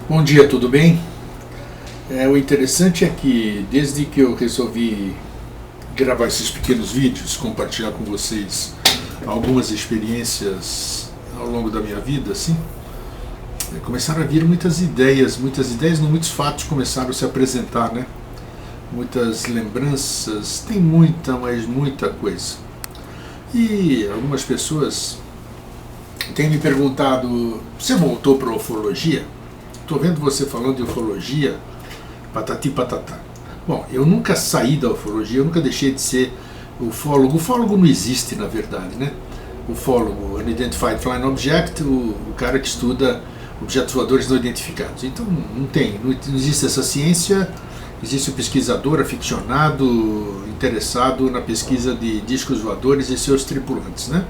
Bom dia, tudo bem? O interessante é que desde que eu resolvi gravar esses pequenos vídeos, compartilhar com vocês algumas experiências ao longo da minha vida, assim, começaram a vir muitas ideias, não, muitos fatos começaram a se apresentar, né? Muitas lembranças, tem muita, mas muita coisa. E algumas pessoas têm me perguntado, você voltou para a ufologia? Estou vendo você falando de ufologia, patati patatá. Bom, eu nunca saí da ufologia, eu nunca deixei de ser ufólogo. Ufólogo não existe, na verdade, né? Ufólogo, Unidentified Flying Object, o cara que estuda objetos voadores não identificados. Então não existe essa ciência, existe o pesquisador aficionado, interessado na pesquisa de discos voadores e seus tripulantes, né?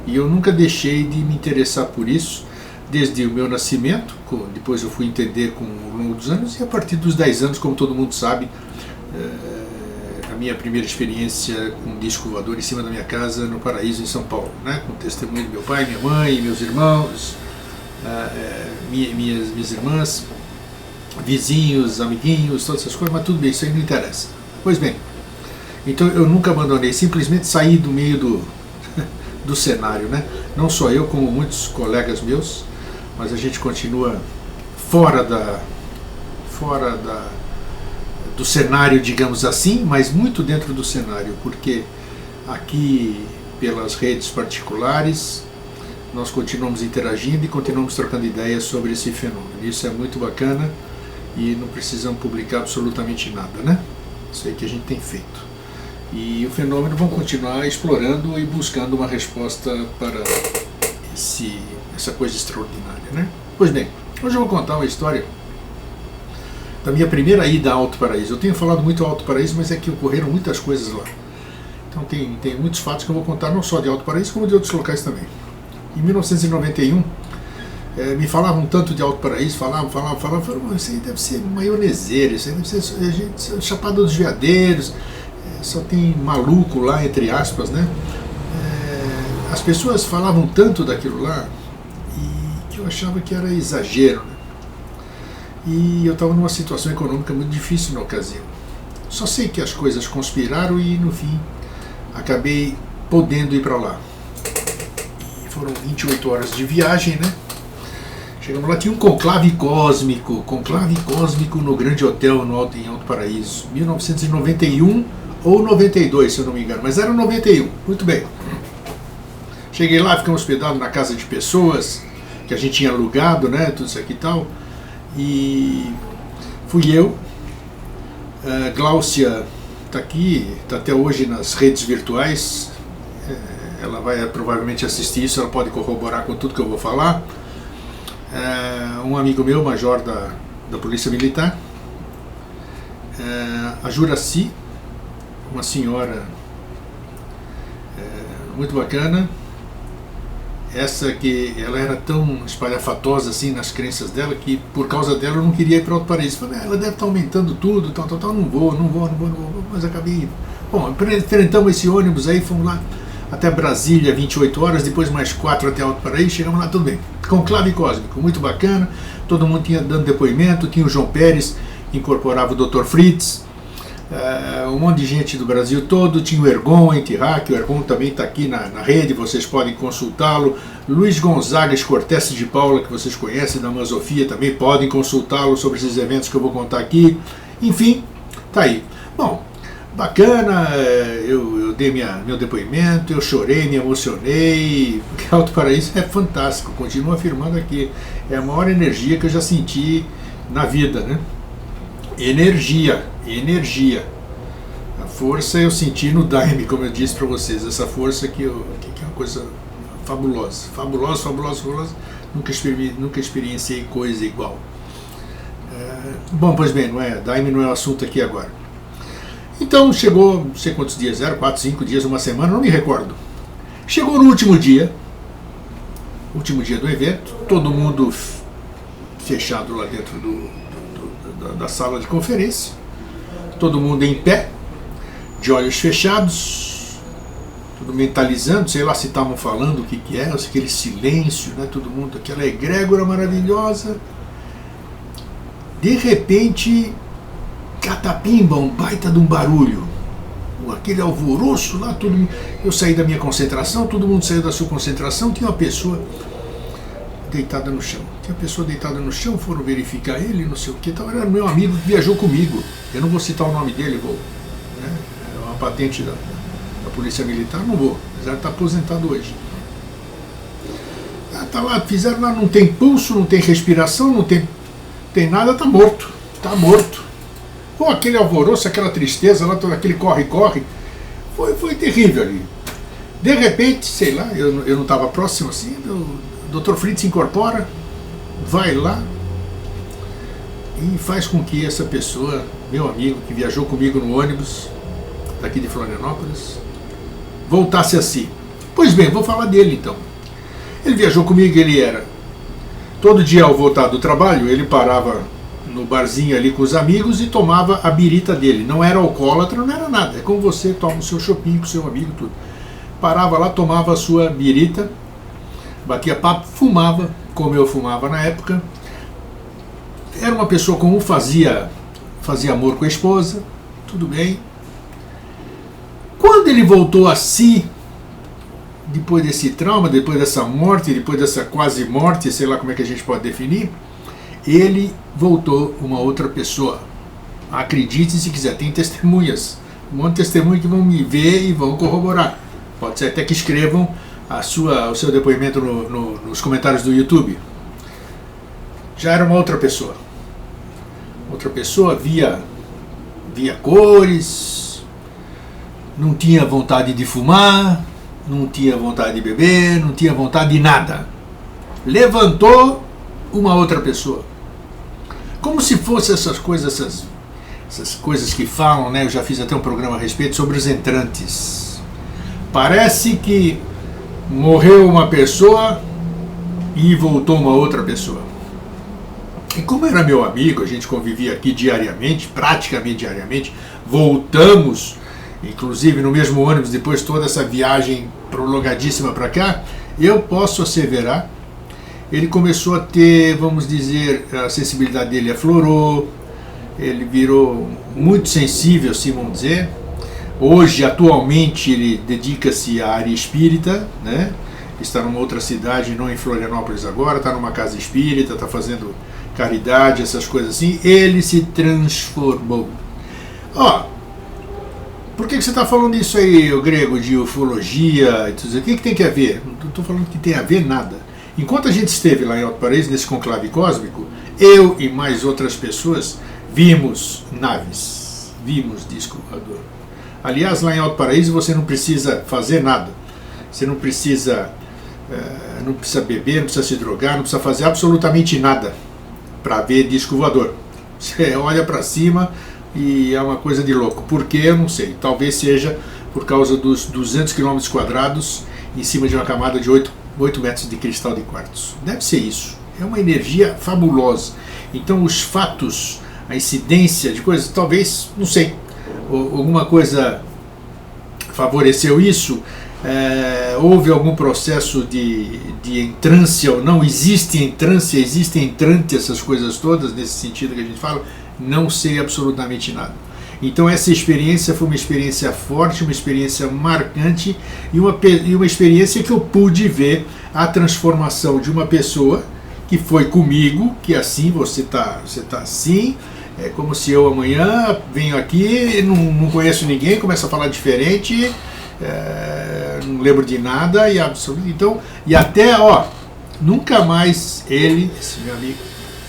E eu nunca deixei de me interessar por isso, desde o meu nascimento, depois eu fui entender ao longo dos anos, e a partir dos 10 anos, como todo mundo sabe, a minha primeira experiência com um disco voador em cima da minha casa, no Paraíso, em São Paulo, né? Com testemunho do meu pai, minha mãe, meus irmãos, minhas irmãs, vizinhos, amiguinhos, todas essas coisas, mas tudo bem, isso aí não interessa. Pois bem, então eu nunca abandonei, simplesmente saí do meio do cenário, né? Não só eu, como muitos colegas meus, mas a gente continua fora do cenário, digamos assim, mas muito dentro do cenário, porque aqui, pelas redes particulares, nós continuamos interagindo e continuamos trocando ideias sobre esse fenômeno. Isso é muito bacana e não precisamos publicar absolutamente nada, né? Isso aí que a gente tem feito. E o fenômeno vão continuar explorando e buscando uma resposta para essa coisa extraordinária, né? Pois bem, hoje eu vou contar uma história da minha primeira ida a Alto Paraíso. Eu tenho falado muito Alto Paraíso, mas é que ocorreram muitas coisas lá. Então tem muitos fatos que eu vou contar, não só de Alto Paraíso, como de outros locais também. Em 1991, me falavam tanto de Alto Paraíso, falavam, isso aí deve ser maionezeiro, isso aí deve ser Chapada dos Veadeiros, só tem maluco lá, entre aspas, né? As pessoas falavam tanto daquilo lá e que eu achava que era exagero, né? E eu estava numa situação econômica muito difícil na ocasião. Só sei que as coisas conspiraram e, no fim, acabei podendo ir para lá. E foram 28 horas de viagem, né? Chegamos lá, tinha um conclave cósmico no Grande Hotel em Alto Paraíso, 1991 ou 92, se eu não me engano, mas era 91, muito bem. Cheguei lá, ficamos hospedados na casa de pessoas que a gente tinha alugado, né, tudo isso aqui e tal, e fui eu, Gláucia está aqui, está até hoje nas redes virtuais, ela vai provavelmente assistir isso, ela pode corroborar com tudo que eu vou falar, um amigo meu, major da Polícia Militar, a Juraci, uma senhora muito bacana, essa que ela era tão espalhafatosa assim nas crenças dela que por causa dela eu não queria ir para o Alto Paraíso. Falei, ela deve estar aumentando tudo, tal, não vou, mas acabei indo. Bom, enfrentamos esse ônibus aí, fomos lá até Brasília, 28 horas, depois mais 4 até Alto Paraíso, chegamos lá, tudo bem. Conclave cósmico, muito bacana, todo mundo tinha dando depoimento, tinha o João Pérez, que incorporava o Dr. Fritz, um monte de gente do Brasil todo, tinha o Ergon Entirrac, o Ergon também está aqui na rede, vocês podem consultá-lo, Luiz Gonzaga Cortese de Paula, que vocês conhecem da Masofia, também podem consultá-lo sobre esses eventos que eu vou contar aqui, enfim, tá aí. Bom, bacana, eu dei meu depoimento, eu chorei, me emocionei, porque Alto Paraíso é fantástico, continuo afirmando aqui, é a maior energia que eu já senti na vida, né? Energia. A força eu senti no Daime, como eu disse para vocês, essa força que é uma coisa fabulosa. Nunca experienciei coisa igual. Bom, pois bem, Daime não é o assunto aqui agora. Então chegou, não sei quantos dias eram, 4, 5 dias, uma semana, não me recordo. Chegou no último dia do evento, todo mundo fechado lá dentro da sala de conferência, todo mundo em pé, de olhos fechados, tudo mentalizando, sei lá se estavam falando o que era, aquele silêncio, né, todo mundo, aquela egrégora maravilhosa, De repente, catapimba, um baita de um barulho. Aquele alvoroço lá, eu saí da minha concentração, todo mundo saiu da sua concentração, tinha uma pessoa deitada no chão. Foram verificar ele, não sei o que, então era meu amigo que viajou comigo. Eu não vou citar o nome dele, né? É uma patente da Polícia Militar, não vou, apesar de estar aposentado hoje. Tá lá, fizeram lá, não tem pulso, não tem respiração, não tem nada, tá morto. Pô, aquele alvoroço, aquela tristeza lá, todo aquele corre-corre, foi terrível ali. De repente, sei lá, eu não estava próximo assim, o Dr. Fritz se incorpora, vai lá e faz com que essa pessoa, meu amigo, que viajou comigo no ônibus, daqui de Florianópolis, voltasse a si. Pois bem, vou falar dele então. Ele viajou comigo, ele era, todo dia ao voltar do trabalho, ele parava no barzinho ali com os amigos e tomava a birita dele. Não era alcoólatra, não era nada. É como você toma o seu chopinho com o seu amigo, tudo. Parava lá, tomava a sua birita, batia papo, fumava, como eu fumava na época. Era uma pessoa comum, fazia amor com a esposa, tudo bem. Quando ele voltou a si, depois desse trauma, depois dessa morte, depois dessa quase morte, sei lá como é que a gente pode definir, ele voltou uma outra pessoa. Acredite se quiser, tem testemunhas, um monte de testemunhas que vão me ver e vão corroborar. Pode ser até que escrevam o seu depoimento nos comentários do YouTube. Já era uma outra pessoa. Outra pessoa via cores, não tinha vontade de fumar, não tinha vontade de beber, não tinha vontade de nada. Levantou uma outra pessoa. Como se fosse essas coisas que falam, né? Eu já fiz até um programa a respeito sobre os entrantes. Parece que morreu uma pessoa e voltou uma outra pessoa. E como era meu amigo, a gente convivia aqui diariamente, praticamente diariamente, voltamos, inclusive no mesmo ônibus, depois toda essa viagem prolongadíssima para cá, eu posso asseverar, ele começou a ter, vamos dizer, a sensibilidade dele aflorou, ele virou muito sensível, assim vamos dizer. Hoje, atualmente, ele dedica-se à área espírita, né? Está numa outra cidade, não em Florianópolis agora, está numa casa espírita, está fazendo caridade, essas coisas assim. Ele se transformou. Por que você está falando isso aí, o grego, de ufologia e tudo isso? O que tem que ver? Não estou falando que tem a ver nada. Enquanto a gente esteve lá em Alto Paraíso, nesse conclave cósmico, eu e mais outras pessoas vimos naves, vimos disco voador. Aliás, lá em Alto Paraíso você não precisa fazer nada. Você não precisa beber, não precisa se drogar, não precisa fazer absolutamente nada para ver disco voador. Você olha para cima e é uma coisa de louco. Por quê? Eu não sei. Talvez seja por causa dos 200 km quadrados em cima de uma camada de 8 metros de cristal de quartzo. Deve ser isso. É uma energia fabulosa. Então os fatos, a incidência de coisas, talvez, não sei, alguma coisa favoreceu isso. Houve algum processo de entrância ou não? Existe entrância, existe entrante, essas coisas todas, nesse sentido que a gente fala, não sei absolutamente nada. Então essa experiência foi uma experiência forte, uma experiência marcante e uma experiência que eu pude ver a transformação de uma pessoa que foi comigo, que assim, você tá assim, é como se eu amanhã venho aqui, não conheço ninguém, começo a falar diferente, não lembro de nada, então, e até, nunca mais ele, esse meu amigo,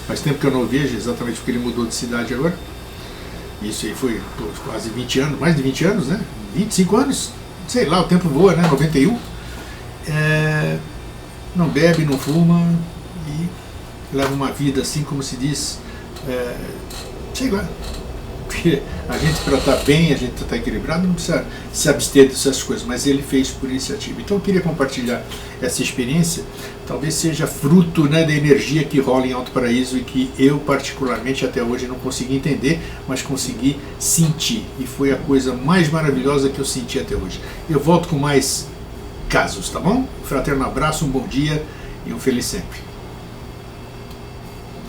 faz tempo que eu não o vejo, exatamente porque ele mudou de cidade agora, isso aí foi quase 20 anos, mais de 20 anos, né? 25 anos, sei lá, o tempo voa, né? 91. Não bebe, não fuma e leva uma vida assim, como se diz, sei lá. Porque a gente, para estar bem, a gente para estar equilibrado, não precisa se abster dessas coisas, mas ele fez por iniciativa. Então eu queria compartilhar essa experiência, talvez seja fruto, né, da energia que rola em Alto Paraíso e que eu particularmente até hoje não consegui entender, mas consegui sentir. E foi a coisa mais maravilhosa que eu senti até hoje. Eu volto com mais casos, tá bom? Um fraterno abraço, um bom dia e um feliz sempre.